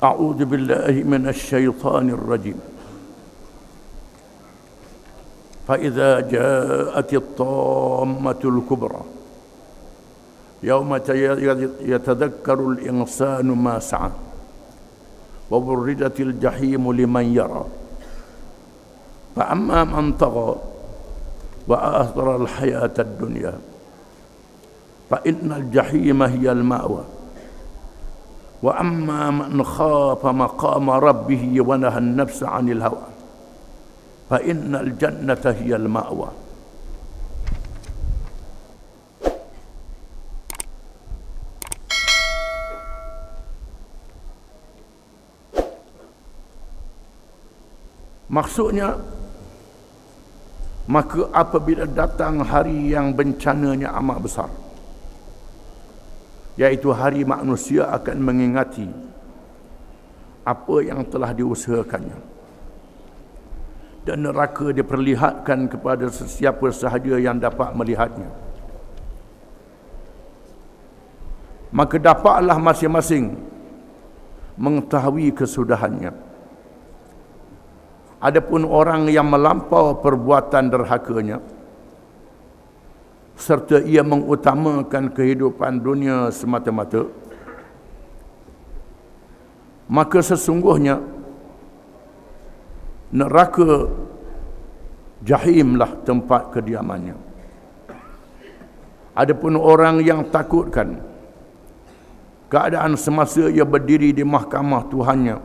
أعوذ بالله من الشيطان الرجيم فإذا جاءت الطامة الكبرى يوم يتذكر الإنسان ما سعى وبرزت الجحيم لمن يرى فأما من طغى وآثر الحياة الدنيا فإن الجحيم هي المأوى وأما من خاف مقام ربه ونهى النفس عن الهوى فإن الجنة هي المأوى. Maksudnya, maka apabila datang hari yang bencananya amat besar, yaitu hari manusia akan mengingati apa yang telah diusahakannya, dan neraka diperlihatkan kepada sesiapa sahaja yang dapat melihatnya, maka dapatlah masing-masing mengetahui kesudahannya. Adapun orang yang melampau perbuatan derhakanya serta ia mengutamakan kehidupan dunia semata-mata, maka sesungguhnya neraka jahimlah tempat kediamannya. Adapun orang yang takutkan keadaan semasa ia berdiri di mahkamah Tuhannya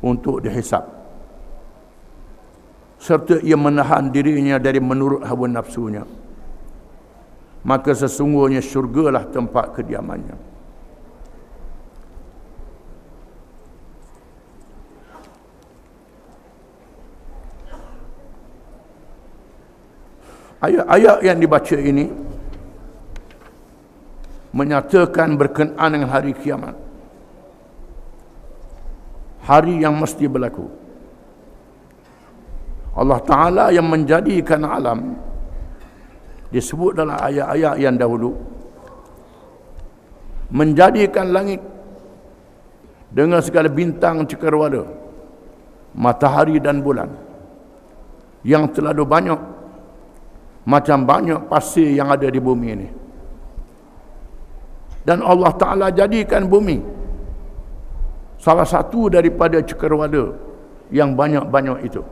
untuk dihisap, serta ia menahan dirinya dari menurut hawa nafsunya, maka sesungguhnya syurgalah tempat kediamannya. Ayat-ayat yang dibaca ini menyatakan berkenaan dengan hari kiamat, hari yang mesti berlaku. Allah Ta'ala yang menjadikan alam disebut dalam ayat-ayat yang dahulu, menjadikan langit dengan segala bintang cakrawala, matahari dan bulan yang terlalu banyak, macam banyak pasir yang ada di bumi ini. Dan Allah Ta'ala jadikan bumi salah satu daripada cakrawala yang banyak-banyak itu.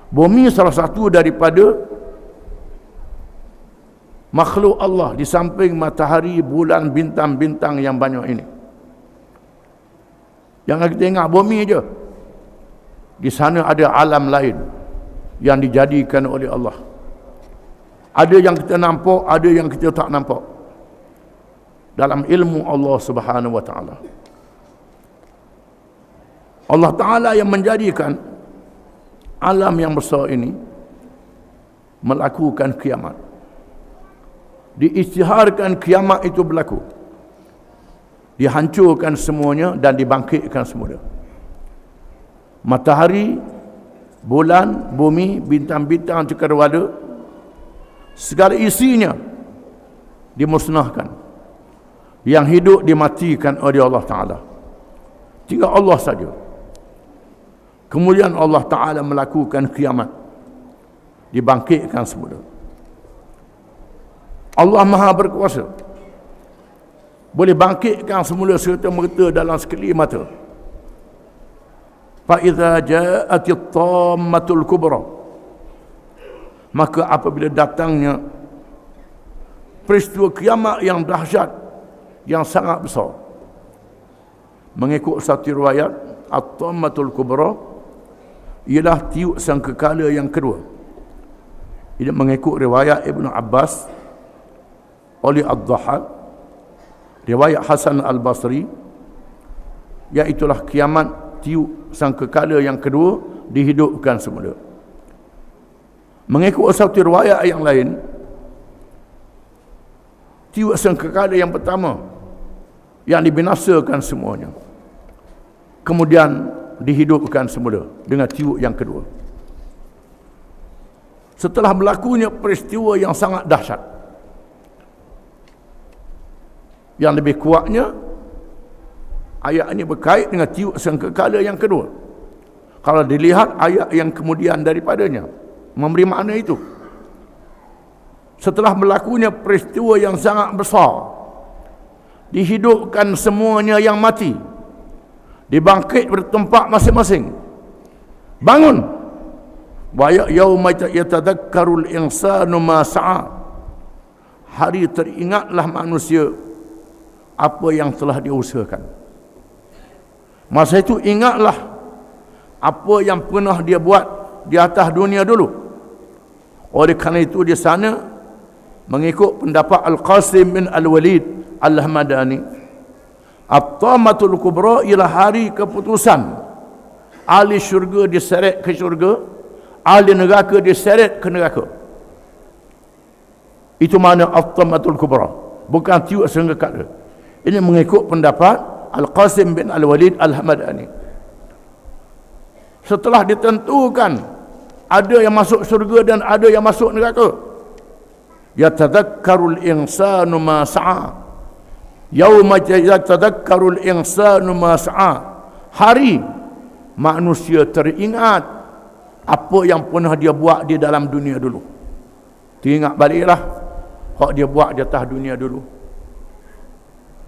Bumi salah satu daripada makhluk Allah di samping matahari, bulan, bintang-bintang yang banyak ini. Jangan kita ingat bumi je. Di sana ada alam lain yang dijadikan oleh Allah. Ada yang kita nampak, ada yang kita tak nampak dalam ilmu Allah Subhanahu wa Ta'ala. Allah Ta'ala yang menjadikan alam yang besar ini melakukan kiamat. Diisytiharkan kiamat itu berlaku, dihancurkan semuanya dan dibangkitkan semula. Matahari, bulan, bumi, bintang-bintang cakrawala, segala isinya dimusnahkan. Yang hidup dimatikan oleh Allah Ta'ala. Tinggal Allah saja. Kemudian Allah Ta'ala melakukan kiamat, dibangkitkan semula. Allah Maha berkuasa, boleh bangkitkan semula serta-merta dalam sekali mata. Fa idza ja'atit tammatul kubra, maka apabila datangnya peristiwa kiamat yang dahsyat, yang sangat besar, mengikut satu riwayat, at-tammatul kubra ialah tiup sangkakala yang kedua. Ini mengikut riwayat Ibn Abbas oleh Ad-Dhahhak, riwayat Hasan Al-Basri, iaitulah kiamat tiup sangkakala yang kedua dihidupkan semula. Mengikut satu riwayat yang lain, tiup sangkakala yang pertama yang dibinasakan semuanya, kemudian dihidupkan semula dengan tiup yang kedua. Setelah berlakunya peristiwa yang sangat dahsyat, yang lebih kuatnya Ayat ini berkait dengan tiup sangkakala yang kedua. Kalau dilihat ayat yang kemudian daripadanya memberi makna itu. Setelah berlakunya peristiwa yang sangat besar, dihidupkan semuanya yang mati, dibangkit bertempat masing-masing, bangun. Wa yauma yatadakkarul insanu ma sa'a. Hari teringatlah manusia apa yang telah diusahakan. Masa itu ingatlah apa yang pernah dia buat di atas dunia dulu. Oleh kerana itu di sana mengikut pendapat Al-Qasim bin Al-Walid Al-Hamadani, At-Tamatul Kubra ialah hari keputusan. Ahli syurga diseret ke syurga, ahli neraka diseret ke neraka. Itu makna At-Tamatul Kubra, bukan tiup sangkakala. Ini mengikut pendapat Al-Qasim bin Al-Walid Al-Hamadani. Setelah ditentukan ada yang masuk syurga dan ada yang masuk neraka, yatadakkarul insanu ma sa'a. Yauma yatadakkarul insanu ma sa'a. Hari manusia teringat apa yang pernah dia buat di dalam dunia dulu. Teringat baliklah hak dia buat di atas dunia dulu.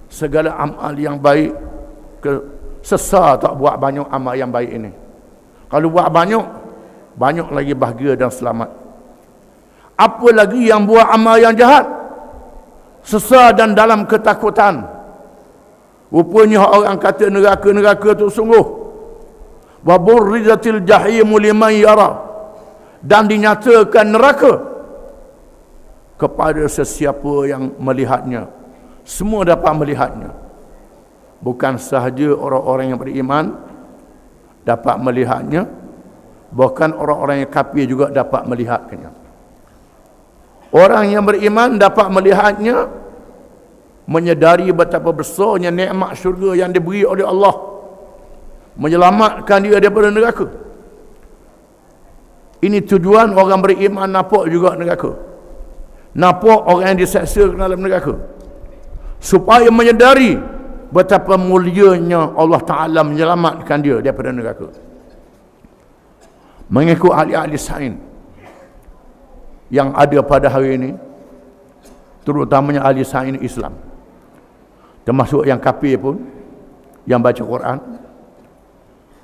Segala amal yang baik, sesat tak buat banyak amal yang baik ini. Kalau buat banyak, banyak lagi bahagia dan selamat. Apa lagi yang buat amal yang jahat, sesat dan dalam ketakutan. Rupanya orang kata neraka-neraka tu sungguh. Wa burrizatil jahimu liman yara. Dan dinyatakan neraka kepada sesiapa yang melihatnya. Semua dapat melihatnya. Bukan sahaja orang-orang yang beriman dapat melihatnya, bahkan orang-orang yang kafir juga dapat melihatnya. Orang yang beriman dapat melihatnya, menyedari betapa besarnya nikmat syurga yang diberi oleh Allah, menyelamatkan dia daripada neraka. Ini tujuan orang beriman nampak juga neraka. Nampak orang yang diseksa ke dalam neraka, supaya menyedari betapa mulianya Allah Ta'ala menyelamatkan dia daripada neraka. Mengikut ahli-ahli sains yang ada pada hari ini, terutamanya ahli sains Islam, termasuk yang kafir pun, yang baca Quran,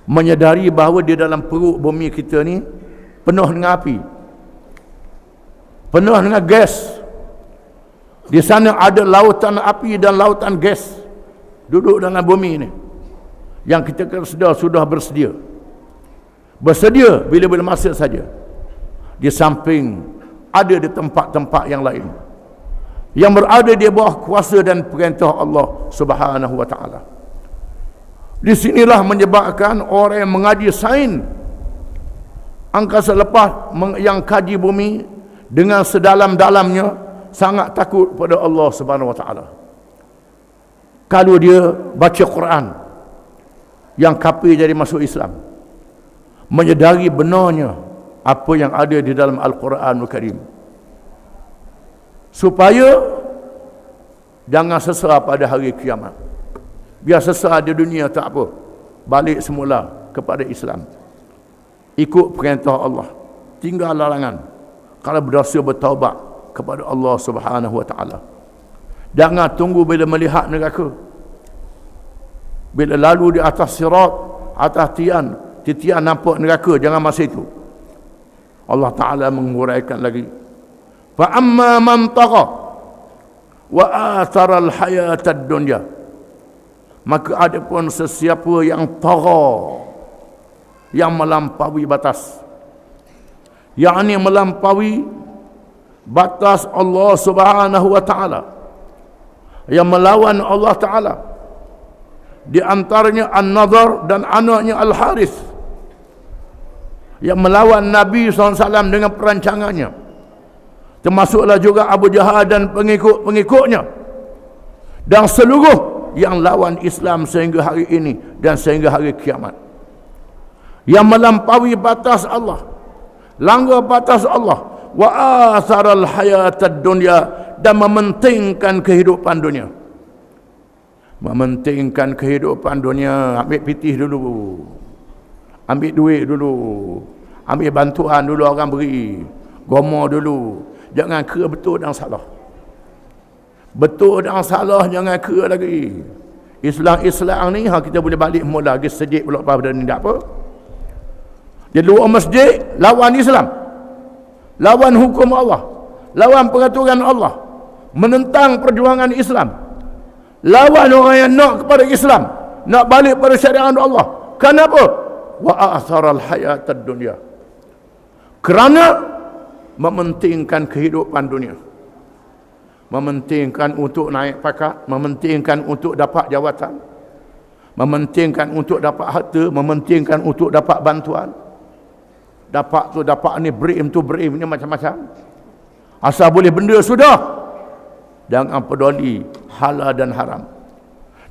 menyedari bahawa di dalam perut bumi kita ni penuh dengan api, penuh dengan gas. Di sana ada lautan api dan lautan gas duduk dalam bumi ini, yang kita sudah bersedia bila-bila masa saja. Di samping ada di tempat-tempat yang lain yang berada di bawah kuasa dan perintah Allah Subhanahu wa taala. Di sinilah menyebabkan orang yang mengaji sains angkasa lepas, yang kaji bumi dengan sedalam-dalamnya, sangat takut pada Allah Subhanahu wa taala. Kalau dia baca Quran, yang kafir jadi masuk Islam, menyedari benarnya apa yang ada di dalam Al-Quranul Karim, supaya jangan sesat pada hari kiamat. Biar sesat di dunia tak apa, balik semula kepada Islam, ikut perintah Allah, tinggal larangan. Kalau berdosa bertaubat kepada Allah Subhanahu wa taala. Jangan tunggu bila melihat neraka, bila lalu di atas sirat, atas tian, titian nampak neraka, jangan masa itu. Allah Ta'ala menguraikan lagi, fa amma man tagha wa athara al-hayata ad-dunya. Maka adapun sesiapa yang tagha, yang melampaui batas, yakni melampaui batas Allah Subhanahu wa taala, yang melawan Allah Ta'ala. Di antaranya An-Nadhr dan anaknya Al-Harith, yang melawan Nabi SAW dengan perancangannya. Termasuklah juga Abu Jahal dan pengikut-pengikutnya, dan seluruh yang lawan Islam sehingga hari ini dan sehingga hari kiamat. Yang melampaui batas Allah, langgar batas Allah, wa atharal hayatad dunya, dan mementingkan kehidupan dunia, mementingkan kehidupan dunia, ambil pitih dulu, ambil duit dulu, ambil bantuan dulu orang beri, gomo dulu, jangan kira betul dan salah. Betul dan salah jangan kira lagi. Islam ni kita boleh balik mula lagi sejik pula pada ni tak apa. Dia luar masjid lawan Islam, lawan hukum Allah, lawan peraturan Allah, menentang perjuangan Islam, lawan orang yang nak kepada Islam, nak balik pada syariat Allah. Kenapa? Wa atharal hayatad dunya, kerana mementingkan kehidupan dunia, mementingkan untuk naik pangkat, mementingkan untuk dapat jawatan, mementingkan untuk dapat harta, mementingkan untuk dapat bantuan. Dapat tu dapat ni, berim tu berim ni, macam-macam. Asal boleh benda sudah. Jangan peduli halal dan haram.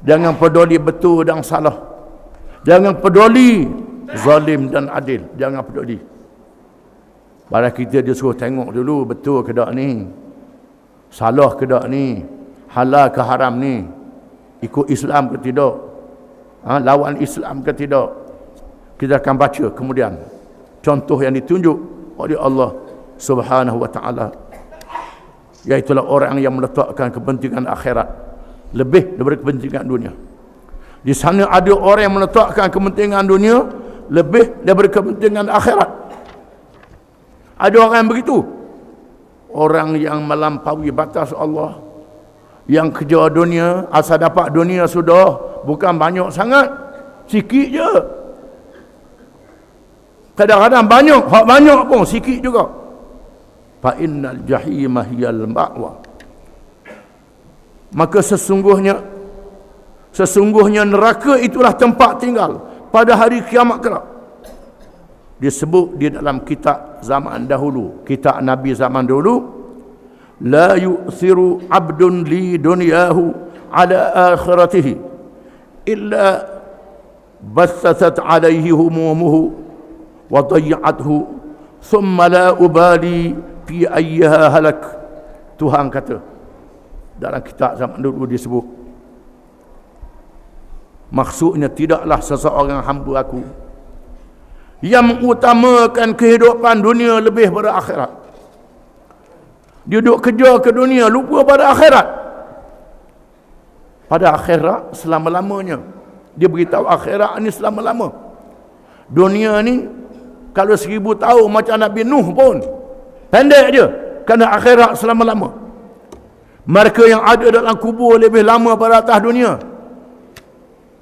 Jangan peduli betul dan salah. Jangan peduli zalim dan adil. Jangan peduli. Pada kita dia suruh tengok dulu betul ke tak ni, salah ke tak ni, halal ke haram ni, ikut Islam ke tidak, lawan Islam ke tidak. Kita akan baca kemudian contoh yang ditunjuk oleh Allah Subhanahu wa ta'ala, iaitulah orang yang meletakkan kepentingan akhirat lebih daripada kepentingan dunia. Di sana ada orang yang meletakkan kepentingan dunia lebih daripada kepentingan akhirat. Ada orang yang begitu, orang yang melampaui batas Allah, yang kejar dunia, asal dapat dunia sudah, bukan banyak sangat, sikit je. Kadang-kadang banyak, hak banyak pun sikit juga. Fa innal jahima hiyal ma'wa. Maka sesungguhnya neraka itulah tempat tinggal pada hari kiamat kelak. Disebut di dalam kitab zaman dahulu, kitab Nabi zaman dulu, la yu'thiru 'abdun li dunyahu ala akhiratihi illa bassat 'alaihi humumuhu wa dayya'athu thumma la ubali fi ayyiha halak. Tuhan kata dalam kitab zaman dulu disebut, maksudnya tidaklah seseorang hamba aku yang mengutamakan kehidupan dunia lebih pada akhirat. Dia duduk kejar ke dunia, lupa pada akhirat. Pada akhirat selama-lamanya. Dia beritahu akhirat ni selama-lama. Dunia ni kalau 1000 tahun macam Nabi Nuh pun pendek je, kerana akhirat selama-lama. Mereka yang ada dalam kubur lebih lama pada atas dunia.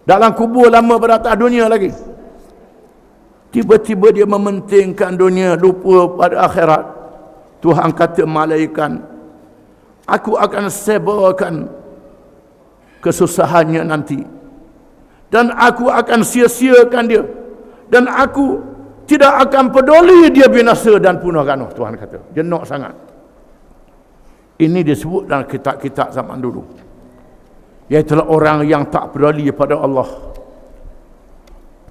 Dalam kubur lama pada atas dunia lagi. Tiba-tiba dia mementingkan dunia, lupa pada akhirat. Tuhan kata malaikat, aku akan sebarkan kesusahannya nanti, dan aku akan sia-siakan dia, dan aku tidak akan peduli dia binasa dan punah ganuh. Tuhan kata, dia nak sangat. Ini disebut dalam kitab-kitab zaman dulu, iaitulah orang yang tak peduli pada Allah,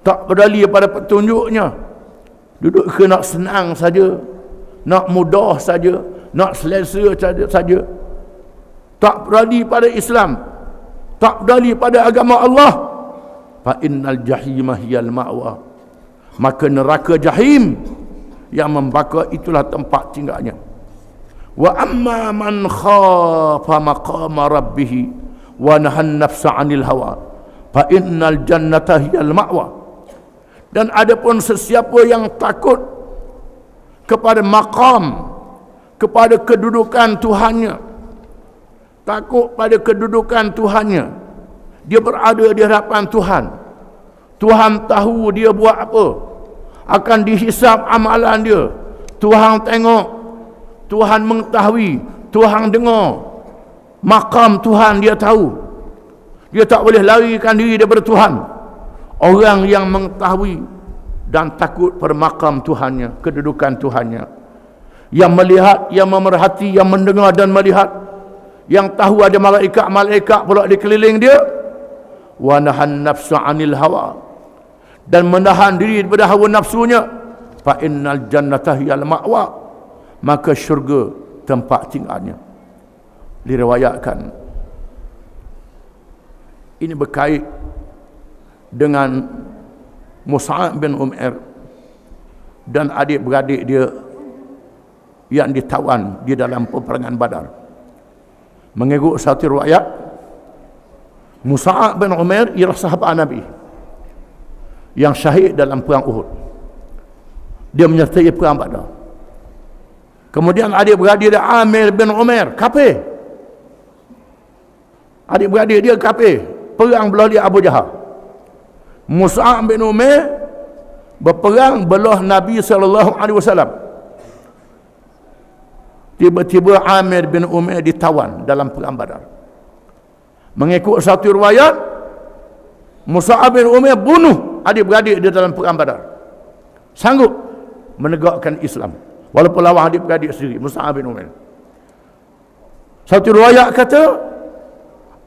tak peduli pada petunjuknya, duduk ke nak senang saja, nak mudah saja, nak selesa saja, tak peduli pada Islam, tak peduli pada agama Allah. Fa innal jahima hiyal ma'wa, maka neraka jahim yang membakar itulah tempat tinggalnya. Wa amma man khafa maqama rabbih wa nahan nafsa 'anil hawa fa innal jannata hiyal ma'wa. Dan adapun sesiapa yang takut kepada maqam, kepada kedudukan Tuhannya, takut pada kedudukan Tuhannya, dia berada di hadapan Tuhan, Tuhan tahu dia buat apa, akan dihisap amalan dia, Tuhan tengok, Tuhan mengetahui, Tuhan dengar, maqam Tuhan dia tahu, dia tak boleh larikan diri daripada Tuhan. Orang yang mengetahui dan takut pada maqam Tuhannya, kedudukan Tuhannya, yang melihat, yang memerhati, yang mendengar dan melihat, yang tahu ada malaikat-malaikat pula di keliling dia, wa nahan nafsa 'anil hawa, dan menahan diri daripada hawa nafsunya, fa innal jannata hiyal ma'wa, maka syurga tempat tinggalnya. Diriwayatkan Ini berkait dengan Mus'ab bin Umair dan adik-beradik dia yang ditawan di dalam peperangan Badar. Mengikut satu riwayat, Mus'ab bin Umair ialah sahabat Nabi yang syahid dalam perang Uhud. Dia menyertai perang Badar. Kemudian adik-beradik dia Amir bin Umair, kafir. Adik-beradik dia kafir. Perang belah dia Abu Jahal. Mus'ab bin Umair berperang belah Nabi SAW. Tiba-tiba Amir bin Umair ditawan dalam perang Badar. Mengikut satu riwayat, Mus'ab bin Umair bunuh adik-beradik dia dalam perang Badar. Sanggup menegakkan Islam walaupun lawan adik-beradik sendiri, Mus'ab bin Umair. Satu riwayat kata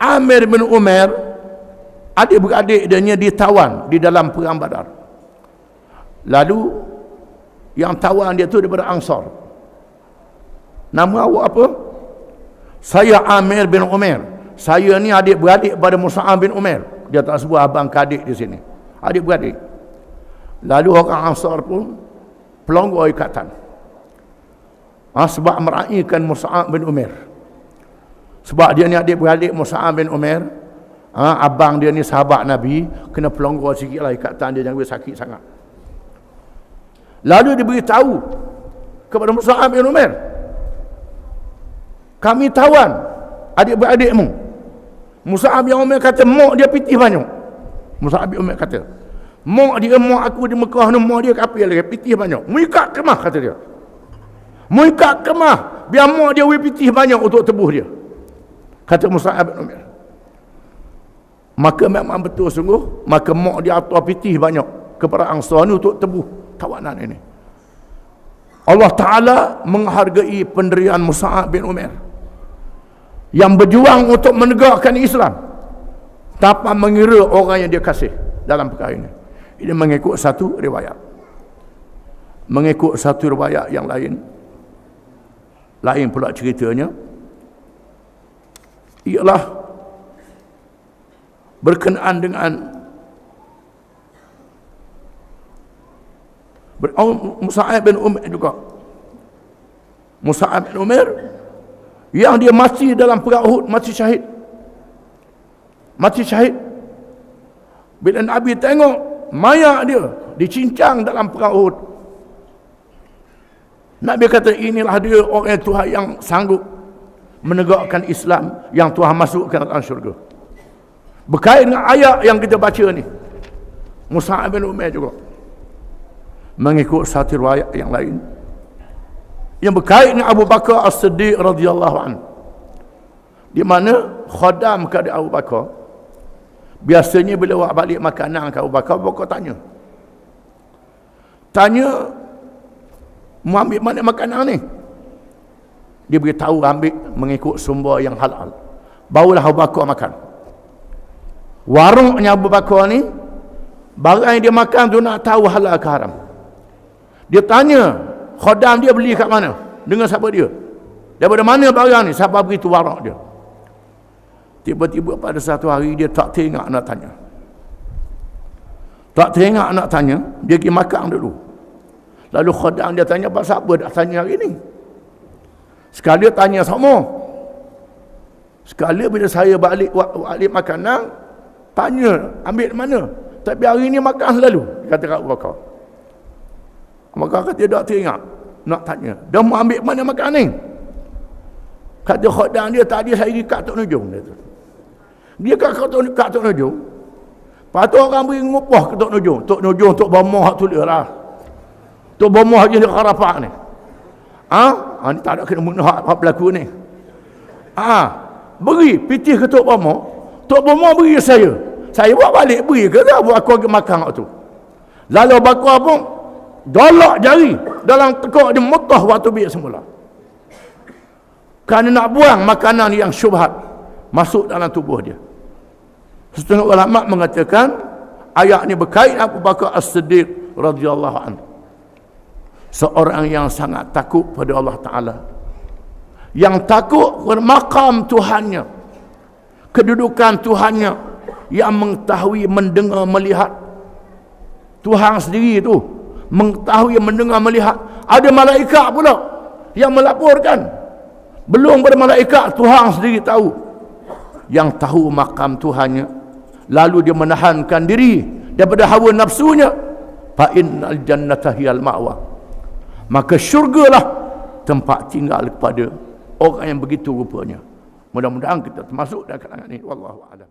Amir bin Umair, adik-beradik dia ditawan di dalam perang Badar. Lalu yang tawan dia tu daripada Ansar. Nama awak apa? Saya Amir bin Umair. Saya ni adik-beradik pada Mus'ab bin Umair. Dia tak sebut abang kadik di sini. Adik-beradik. Lalu orang Ansar pun pelonggar ikatan. Sebab meraihkan Mus'ab bin Umair. Sebab dia ni adik-beradik Mus'ab bin Umair. Abang dia ni sahabat Nabi, kena pelonggar sikit lah ikatan dia, jangan sakit sangat. Lalu dia beritahu kepada Mus'ab bin Umair, kami tawan adik-beradikmu. Mus'ab bin Umair kata, mak dia pitih banyak. Mus'ab bin Umair kata, mak aku di Mekah ni, mak dia kafir lagi, pitih banyak. Muikat kemah, kata dia. Muikat kemah, biar mak dia pitih banyak untuk tebuh dia, kata Mus'ab bin Umair. Maka memang betul sungguh, maka mak dia atur pitih banyak kepada Ansar ni untuk tebuh tawanan ini. Allah Ta'ala menghargai pendirian Mus'ab bin Umair yang berjuang untuk menegakkan Islam tanpa mengira orang yang dia kasih dalam perkara ini. Ini mengikut satu riwayat. Mengikut satu riwayat yang lain pula ceritanya ialah berkenaan dengan Mus'ab bin Umair juga. Mus'ab bin Umair yang dia mati dalam perang Uhud, mati syahid. Mati syahid. Bila Nabi tengok mayat dia dicincang dalam perang Uhud, Nabi kata, inilah dia orang Tuhan yang sanggup menegakkan Islam, yang Tuhan masukkan dalam syurga. Berkait dengan ayat yang kita baca ni, Mus'ab bin Umair juga. Mengikut satu riwayat yang lain yang berkait dengan Abu Bakar As-Siddiq radhiyallahu anhu, di mana khadam kepada Abu Bakar biasanya bila awak balik makanan ke Abu Bakar tanya mau ambil mana makanan ni, dia beritahu ambil mengikut sumber yang halal, barulah Abu Bakar makan. Warungnya Abu Bakar ni, barang yang dia makan tu nak tahu halal ke haram. Dia tanya khadam dia beli kat mana, dengan siapa dia, daripada mana barang ni, siapa beritahu warung dia. Tiba-tiba pada satu hari dia tak teringat nak tanya. Dia pergi makan dulu. Lalu khadam dia tanya, pasal apa dah tanya hari ni? Sekali tanya sama. Sekali bila saya balik makanan, tanya ambil mana, tapi hari ni makan selalu, kata Abu Bakar. Maka kata dia tak teringat nak tanya, dia mau ambil mana makan ni. Kata khadam dia, tadi saya di Kat Tok Nujung. Dia kat Tok Nujung, patut orang beri ngupah ke Tok Nujung. Tok Nujung, Tok Bomah tu dia lah. Tok Bomah je dia karapak ni. Ni tak ada kena bunuh hak berlaku ni. Beri pitih ke Tok Bomah. Tok Bomah beri saya buat balik beri ke tak buat aku makan waktu tu. Lalu bakar pun dolak jari dalam tekuk dia, mutah waktu biar semula, kerana nak buang makanan yang syubhat masuk dalam tubuh dia. Setengah ulama mengatakan ayat ni berkait Abu Bakar As-Siddiq radhiyallahu anhu, seorang yang sangat takut pada Allah Ta'ala, yang takut kepada maqam Tuhannya, kedudukan Tuhannya, yang mengetahui, mendengar, melihat. Tuhan sendiri tu mengetahui, mendengar, melihat. Ada malaikat pula yang melaporkan. Belum pada malaikat, Tuhan sendiri tahu. Yang tahu makam Tuhannya, lalu dia menahankan diri daripada hawa nafsunya. Fa innal jannata hiyal ma'wa. Maka syurgalah tempat tinggal kepada orang yang begitu rupanya. Mudah-mudahan kita termasuk dalam kalangan ini. Wallahu a'lam.